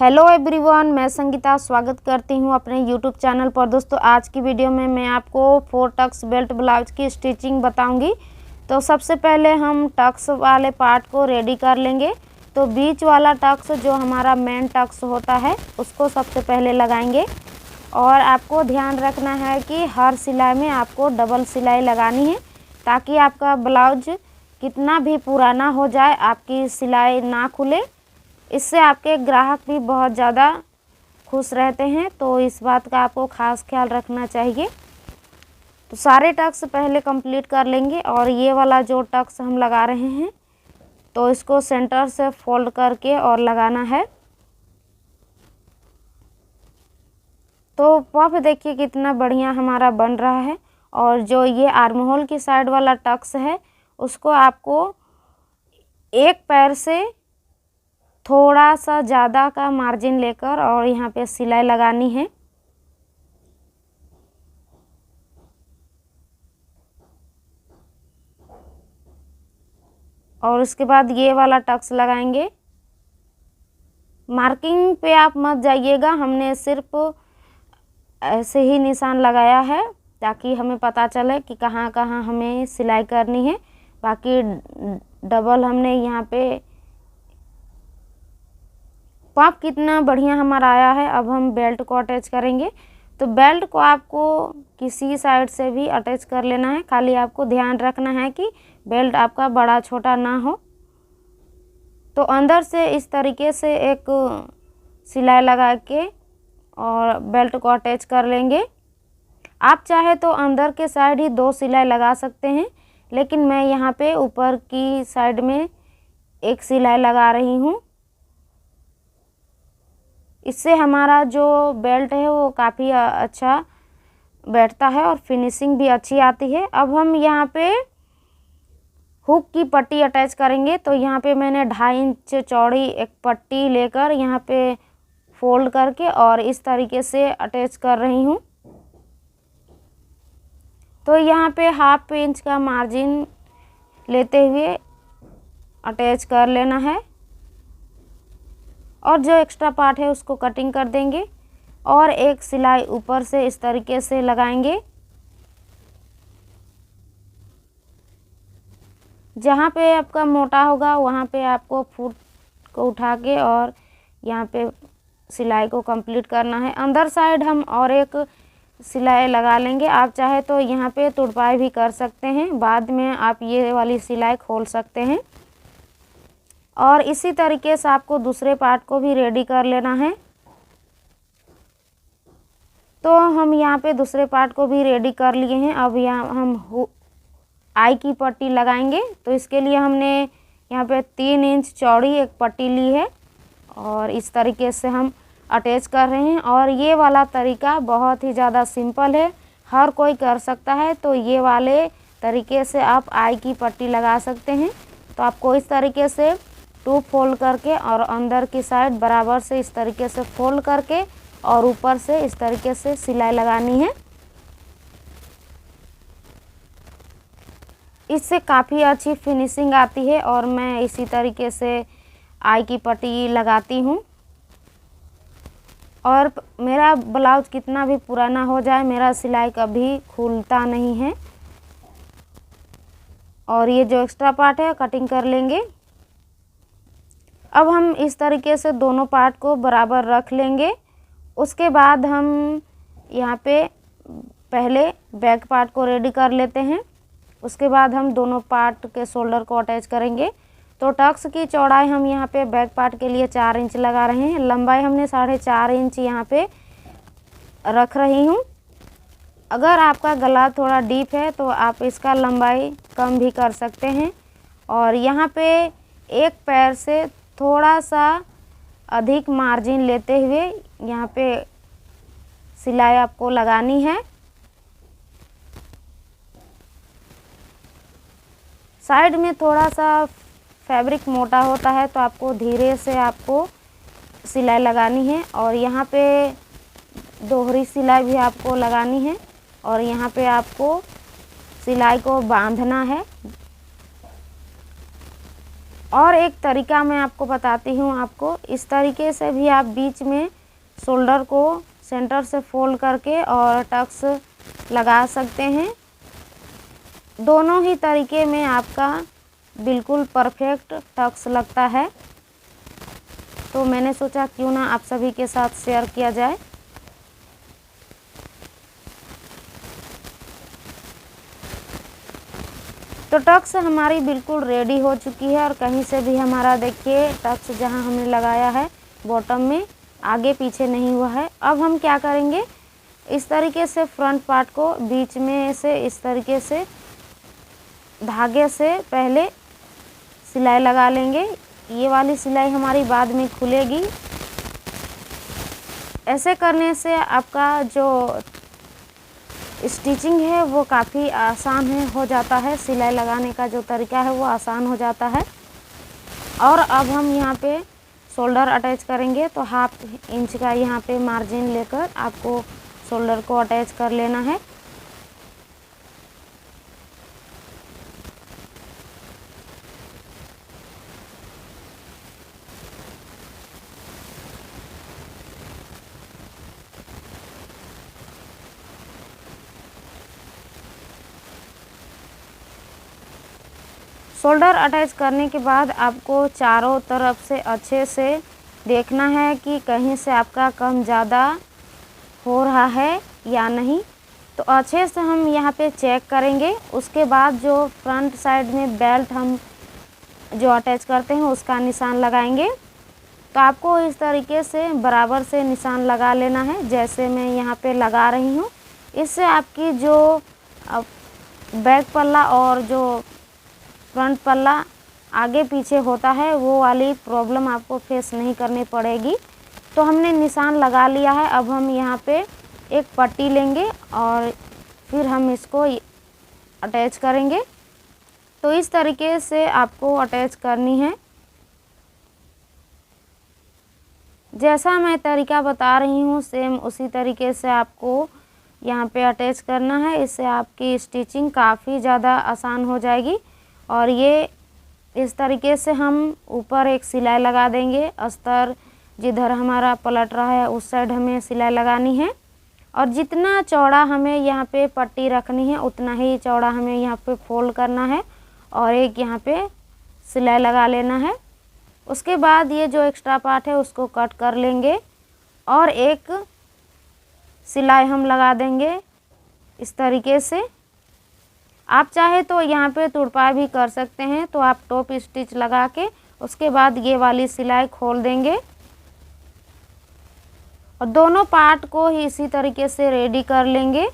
Hello everyone, मैं संगीता स्वागत करती हूं अपने यूट्यूब चैनल पर। दोस्तों, आज की वीडियो में मैं आपको 4 टक्स बेल्ट ब्लाउज की स्टिचिंग बताऊंगी। तो सबसे पहले हम टक्स वाले पार्ट को रेडी कर लेंगे। तो बीच वाला टक्स जो हमारा मेन टक्स होता है उसको सबसे पहले लगाएंगे। और आपको ध्यान रखना है कि हर सिलाई में आपको डबल सिलाई लगानी है, ताकि आपका ब्लाउज कितना भी पुराना हो जाए आपकी सिलाई ना खुले। इससे आपके ग्राहक भी बहुत ज़्यादा खुश रहते हैं, तो इस बात का आपको ख़ास ख्याल रखना चाहिए। तो सारे टक्स पहले कंप्लीट कर लेंगे। और ये वाला जो टक्स हम लगा रहे हैं तो इसको सेंटर से फोल्ड करके और लगाना है। तो पफ देखिए कितना बढ़िया हमारा बन रहा है। और जो ये आर्म होल की साइड वाला टक्स है उसको आपको एक पैर से थोड़ा सा ज़्यादा का मार्जिन लेकर और यहाँ पे सिलाई लगानी है। और उसके बाद ये वाला टक्स लगाएंगे। मार्किंग पे आप मत जाइएगा, हमने सिर्फ ऐसे ही निशान लगाया है ताकि हमें पता चले कि कहाँ कहाँ हमें सिलाई करनी है। बाकी डबल हमने यहाँ पे पफ कितना बढ़िया हमारा आया है। अब हम बेल्ट को अटैच करेंगे। तो बेल्ट को आपको किसी साइड से भी अटैच कर लेना है, खाली आपको ध्यान रखना है कि बेल्ट आपका बड़ा छोटा ना हो। तो अंदर से इस तरीके से एक सिलाई लगा के और बेल्ट को अटैच कर लेंगे। आप चाहे तो अंदर के साइड ही 2 सिलाई लगा सकते हैं, लेकिन मैं यहाँ पे ऊपर की साइड में एक सिलाई लगा रही हूँ। इससे हमारा जो बेल्ट है वो काफ़ी अच्छा बैठता है और फिनिशिंग भी अच्छी आती है। अब हम यहाँ पे हुक की पट्टी अटैच करेंगे। तो यहाँ पे मैंने 2.5 इंच चौड़ी एक पट्टी लेकर यहाँ पे फोल्ड करके और इस तरीके से अटैच कर रही हूँ। तो यहाँ पे 1/2 इंच का मार्जिन लेते हुए अटैच कर लेना है और जो एक्स्ट्रा पार्ट है उसको कटिंग कर देंगे और एक सिलाई ऊपर से इस तरीके से लगाएंगे। जहाँ पे आपका मोटा होगा वहाँ पे आपको फुट को उठा के और यहाँ पे सिलाई को कंप्लीट करना है। अंदर साइड हम और एक सिलाई लगा लेंगे। आप चाहे तो यहाँ पे तुड़पाई भी कर सकते हैं, बाद में आप ये वाली सिलाई खोल सकते हैं। और इसी तरीके से आपको दूसरे पार्ट को भी रेडी कर लेना है। तो हम यहाँ पे दूसरे पार्ट को भी रेडी कर लिए हैं। अब यहाँ हम आई की पट्टी लगाएंगे। तो इसके लिए हमने यहाँ पे 3 इंच चौड़ी एक पट्टी ली है और इस तरीके से हम अटैच कर रहे हैं। और ये वाला तरीका बहुत ही ज़्यादा सिंपल है, हर कोई कर सकता है। तो ये वाले तरीके से आप आई की पट्टी लगा सकते हैं। तो आपको इस तरीके से 2 फोल्ड करके और अंदर की साइड बराबर से इस तरीके से फोल्ड करके और ऊपर से इस तरीके से सिलाई लगानी है। इससे काफ़ी अच्छी फिनिशिंग आती है और मैं इसी तरीके से आई की पट्टी लगाती हूँ। और मेरा ब्लाउज कितना भी पुराना हो जाए, मेरा सिलाई कभी खुलता नहीं है। और ये जो एक्स्ट्रा पार्ट है कटिंग कर लेंगे। अब हम इस तरीके से दोनों पार्ट को बराबर रख लेंगे। उसके बाद हम यहाँ पे पहले बैक पार्ट को रेडी कर लेते हैं। उसके बाद हम दोनों पार्ट के शोल्डर को अटैच करेंगे। तो टक्स की चौड़ाई हम यहाँ पे बैक पार्ट के लिए 4 इंच लगा रहे हैं। लंबाई हमने 4.5 इंच यहाँ पे रख रही हूँ। अगर आपका गला थोड़ा डीप है तो आप इसका लंबाई कम भी कर सकते हैं। और यहाँ पे एक पैर से थोड़ा सा अधिक मार्जिन लेते हुए यहाँ पे सिलाई आपको लगानी है। साइड में थोड़ा सा फैब्रिक मोटा होता है तो आपको धीरे से आपको सिलाई लगानी है। और यहाँ पे दोहरी सिलाई भी आपको लगानी है और यहाँ पे आपको सिलाई को बांधना है। और एक तरीका मैं आपको बताती हूँ। आपको इस तरीके से भी आप बीच में शोल्डर को सेंटर से फोल्ड करके और टक्स लगा सकते हैं। दोनों ही तरीके में आपका बिल्कुल परफेक्ट टक्स लगता है, तो मैंने सोचा क्यों ना आप सभी के साथ शेयर किया जाए। तो टक्स हमारी बिल्कुल रेडी हो चुकी है और कहीं से भी हमारा देखिए टक्स जहां हमने लगाया है बॉटम में आगे पीछे नहीं हुआ है। अब हम क्या करेंगे, इस तरीके से फ्रंट पार्ट को बीच में से इस तरीके से धागे से पहले सिलाई लगा लेंगे। ये वाली सिलाई हमारी बाद में खुलेगी। ऐसे करने से आपका जो स्टिचिंग है वो काफ़ी आसान हो जाता है। सिलाई लगाने का जो तरीका है वो आसान हो जाता है। और अब हम यहाँ पे शोल्डर अटैच करेंगे, तो 1/2 इंच का यहाँ पे मार्जिन लेकर आपको शोल्डर को अटैच कर लेना है। शोल्डर अटैच करने के बाद आपको चारों तरफ से अच्छे से देखना है कि कहीं से आपका कम ज़्यादा हो रहा है या नहीं। तो अच्छे से हम यहाँ पे चेक करेंगे। उसके बाद जो फ्रंट साइड में बेल्ट हम जो अटैच करते हैं उसका निशान लगाएंगे। तो आपको इस तरीके से बराबर से निशान लगा लेना है, जैसे मैं यहाँ पे लगा रही हूँ। इससे आपकी जो बैक पल्ला और जो फ्रंट पल्ला आगे पीछे होता है वो वाली प्रॉब्लम आपको फेस नहीं करनी पड़ेगी। तो हमने निशान लगा लिया है। अब हम यहाँ पे एक पट्टी लेंगे और फिर हम इसको अटैच करेंगे। तो इस तरीके से आपको अटैच करनी है। जैसा मैं तरीका बता रही हूँ सेम उसी तरीके से आपको यहाँ पे अटैच करना है। इससे आपकी स्टिचिंग काफ़ी ज़्यादा आसान हो जाएगी। और ये इस तरीके से हम ऊपर एक सिलाई लगा देंगे। अस्तर जिधर हमारा पलट रहा है उस साइड हमें सिलाई लगानी है। और जितना चौड़ा हमें यहाँ पे पट्टी रखनी है उतना ही चौड़ा हमें यहाँ पे फोल्ड करना है और एक यहाँ पे सिलाई लगा लेना है। उसके बाद ये जो एक्स्ट्रा पार्ट है उसको कट कर लेंगे और एक सिलाई हम लगा देंगे इस तरीके से। आप चाहे तो यहाँ पे तुड़पाई भी कर सकते हैं। तो आप टॉप स्टिच लगा के उसके बाद ये वाली सिलाई खोल देंगे और दोनों पार्ट को ही इसी तरीके से रेडी कर लेंगे।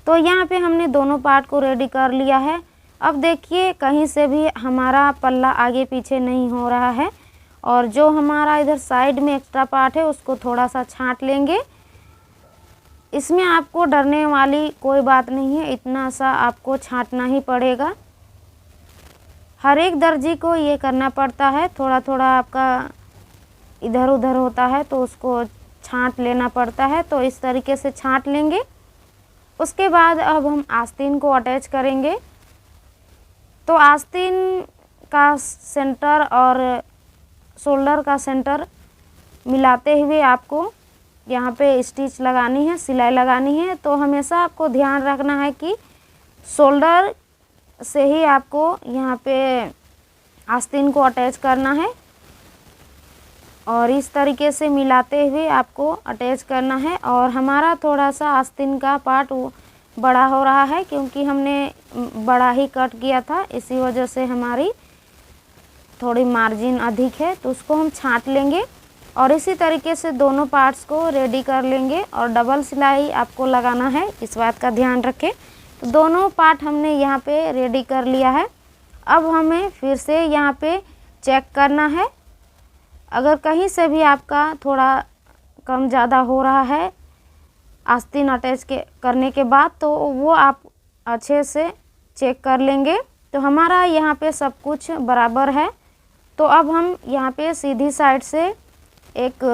तो यहाँ पे हमने दोनों पार्ट को रेडी कर लिया है। अब देखिए कहीं से भी हमारा पल्ला आगे पीछे नहीं हो रहा है और जो हमारा इधर साइड में एक्स्ट्रा पार्ट है उसको थोड़ा सा छांट लेंगे। इसमें आपको डरने वाली कोई बात नहीं है, इतना सा आपको छांटना ही पड़ेगा। हर एक दर्जी को ये करना पड़ता है। थोड़ा थोड़ा आपका इधर उधर होता है तो उसको छांट लेना पड़ता है। तो इस तरीके से छांट लेंगे। उसके बाद अब हम आस्तीन को अटैच करेंगे। तो आस्तीन का सेंटर और शोल्डर का सेंटर मिलाते हुए आपको यहाँ पे स्टिच लगानी है, सिलाई लगानी है। तो हमेशा आपको ध्यान रखना है कि शोल्डर से ही आपको यहाँ पे आस्तीन को अटैच करना है और इस तरीके से मिलाते हुए आपको अटैच करना है। और हमारा थोड़ा सा आस्तीन का पार्ट बड़ा हो रहा है क्योंकि हमने बड़ा ही कट किया था, इसी वजह से हमारी थोड़ी मार्जिन अधिक है। तो उसको हम छांट लेंगे और इसी तरीके से दोनों पार्ट्स को रेडी कर लेंगे। और डबल सिलाई आपको लगाना है, इस बात का ध्यान रखें। तो दोनों पार्ट हमने यहाँ पे रेडी कर लिया है। अब हमें फिर से यहाँ पे चेक करना है। अगर कहीं से भी आपका थोड़ा कम ज़्यादा हो रहा है आस्तीन अटैच करने के बाद, तो वो आप अच्छे से चेक कर लेंगे। तो हमारा यहाँ पे सब कुछ बराबर है। तो अब हम यहाँ पे सीधी साइड से एक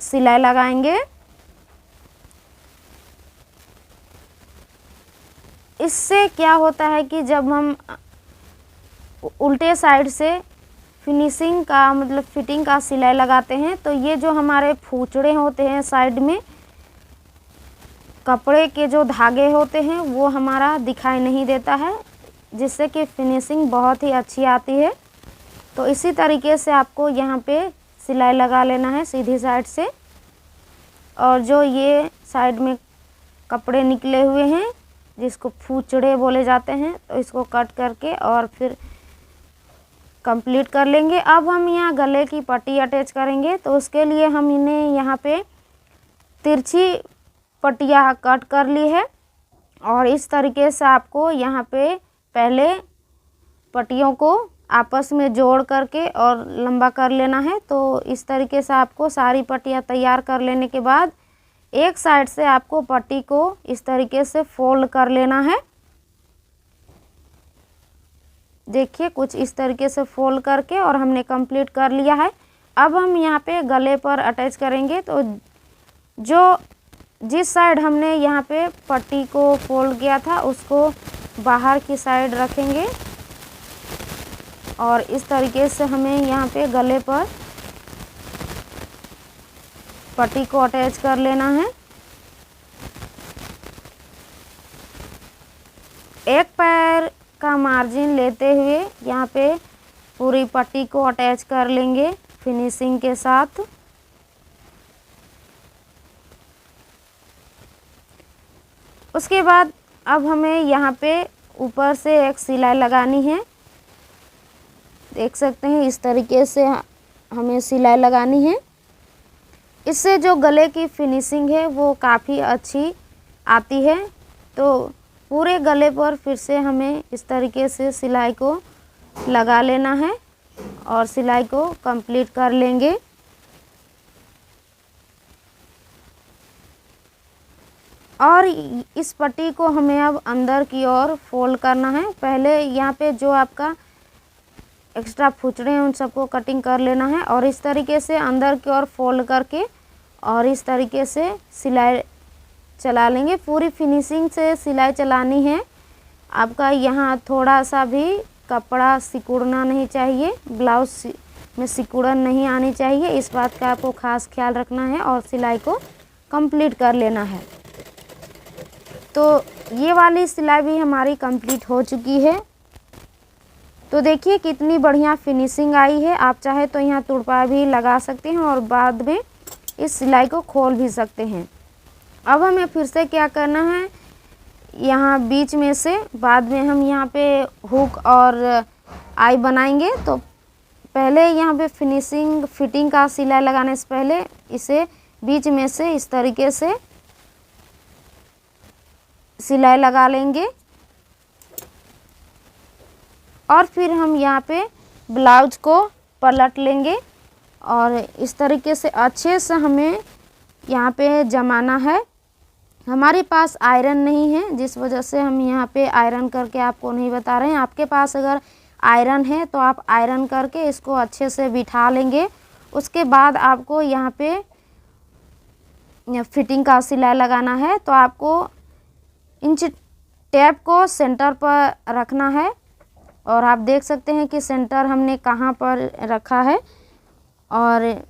सिलाई लगाएंगे। इससे क्या होता है कि जब हम उल्टे साइड से फिनिशिंग का मतलब फिटिंग का सिलाई लगाते हैं। तो ये जो हमारे फूचड़े होते हैं साइड में, कपड़े के जो धागे होते हैं वो हमारा दिखाई नहीं देता है, जिससे कि फिनिशिंग बहुत ही अच्छी आती है। तो इसी तरीके से आपको यहाँ पे सिलाई लगा लेना है सीधी साइड से। और जो ये साइड में कपड़े निकले हुए हैं जिसको फूचड़े बोले जाते हैं, तो इसको कट करके और फिर कंप्लीट कर लेंगे। अब हम यहाँ गले की पट्टी अटैच करेंगे, तो उसके लिए हम इन्हें यहाँ पे तिरछी पट्टियाँ कट कर ली है। और इस तरीके से आपको यहाँ पे पहले पट्टियों को आपस में जोड़ करके और लंबा कर लेना है। तो इस तरीके से आपको सारी पट्टियाँ तैयार कर लेने के बाद एक साइड से आपको पट्टी को इस तरीके से फोल्ड कर लेना है। देखिए कुछ इस तरीके से फोल्ड करके और हमने कंप्लीट कर लिया है। अब हम यहाँ पे गले पर अटैच करेंगे। तो जो जिस साइड हमने यहाँ पे पट्टी को फोल्ड किया था उसको बाहर की साइड रखेंगे और इस तरीके से हमें यहाँ पे गले पर पट्टी को अटैच कर लेना है। एक पैर का मार्जिन लेते हुए यहाँ पे पूरी पट्टी को अटैच कर लेंगे फिनिशिंग के साथ। उसके बाद अब हमें यहाँ पे ऊपर से एक सिलाई लगानी है। देख सकते हैं इस तरीके से हमें सिलाई लगानी है। इससे जो गले की फिनिशिंग है वो काफ़ी अच्छी आती है। तो पूरे गले पर फिर से हमें इस तरीके से सिलाई को लगा लेना है और सिलाई को कंप्लीट कर लेंगे। और इस पट्टी को हमें अब अंदर की ओर फोल्ड करना है। पहले यहाँ पे जो आपका एक्स्ट्रा फुचड़े हैं उन सबको कटिंग कर लेना है और इस तरीके से अंदर की ओर फोल्ड करके और इस तरीके से सिलाई चला लेंगे। पूरी फिनिशिंग से सिलाई चलानी है। आपका यहाँ थोड़ा सा भी कपड़ा सिकुड़ना नहीं चाहिए, ब्लाउज में सिकुड़न नहीं आनी चाहिए। इस बात का आपको खास ख्याल रखना है और सिलाई को कंप्लीट कर लेना है। तो ये वाली सिलाई भी हमारी कंप्लीट हो चुकी है। तो देखिए कितनी बढ़िया फिनिशिंग आई है। आप चाहे तो यहाँ तुड़पा भी लगा सकते हैं और बाद में इस सिलाई को खोल भी सकते हैं। अब हमें फिर से क्या करना है, यहाँ बीच में से बाद में हम यहाँ पे हुक और आई बनाएंगे। तो पहले यहाँ पे फिटिंग का सिलाई लगाने से पहले इसे बीच में से इस तरीके से सिलाई लगा लेंगे और फिर हम यहाँ पे ब्लाउज को पलट लेंगे और इस तरीके से अच्छे से हमें यहाँ पे जमाना है। हमारे पास आयरन नहीं है जिस वजह से हम यहाँ पे आयरन करके आपको नहीं बता रहे हैं। आपके पास अगर आयरन है तो आप आयरन करके इसको अच्छे से बिठा लेंगे। उसके बाद आपको यहाँ पे फिटिंग का सिलाई लगाना है। तो आपको इंच टेप को सेंटर पर रखना है और आप देख सकते हैं कि सेंटर हमने कहाँ पर रखा है। और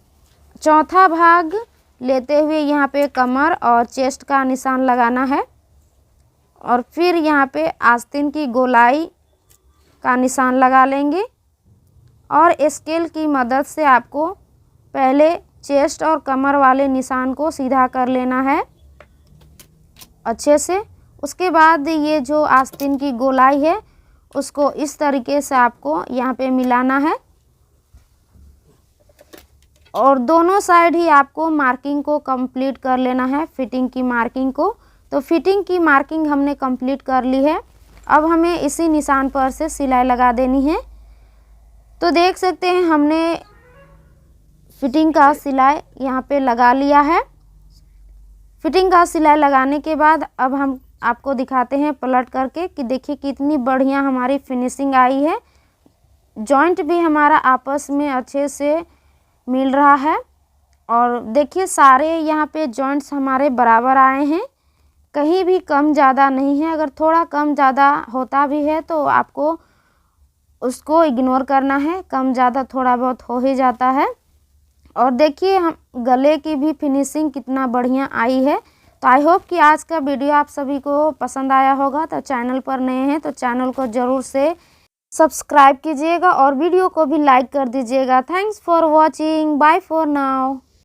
चौथा भाग लेते हुए यहाँ पे कमर और चेस्ट का निशान लगाना है और फिर यहाँ पे आस्तीन की गोलाई का निशान लगा लेंगे और स्केल की मदद से आपको पहले चेस्ट और कमर वाले निशान को सीधा कर लेना है अच्छे से। उसके बाद ये जो आस्तीन की गोलाई है उसको इस तरीके से आपको यहाँ पे मिलाना है और दोनों साइड ही आपको मार्किंग को कंप्लीट कर लेना है, फिटिंग की मार्किंग को। तो फिटिंग की मार्किंग हमने कंप्लीट कर ली है। अब हमें इसी निशान पर से सिलाई लगा देनी है। तो देख सकते हैं हमने फिटिंग का सिलाई यहाँ पे लगा लिया है। फिटिंग का सिलाई लगाने के बाद अब हम आपको दिखाते हैं पलट करके कि देखिए कितनी बढ़िया हमारी फिनिशिंग आई है। जॉइंट भी हमारा आपस में अच्छे से मिल रहा है और देखिए सारे यहाँ पे जॉइंट्स हमारे बराबर आए हैं, कहीं भी कम ज़्यादा नहीं है। अगर थोड़ा कम ज़्यादा होता भी है तो आपको उसको इग्नोर करना है, कम ज़्यादा थोड़ा बहुत हो ही जाता है। और देखिए हम गले की भी फिनिशिंग कितना बढ़िया आई है। तो आई होप कि आज का वीडियो आप सभी को पसंद आया होगा। तो चैनल पर नए हैं तो चैनल को ज़रूर से सब्सक्राइब कीजिएगा और वीडियो को भी लाइक कर दीजिएगा। Thanks for watching, bye for now.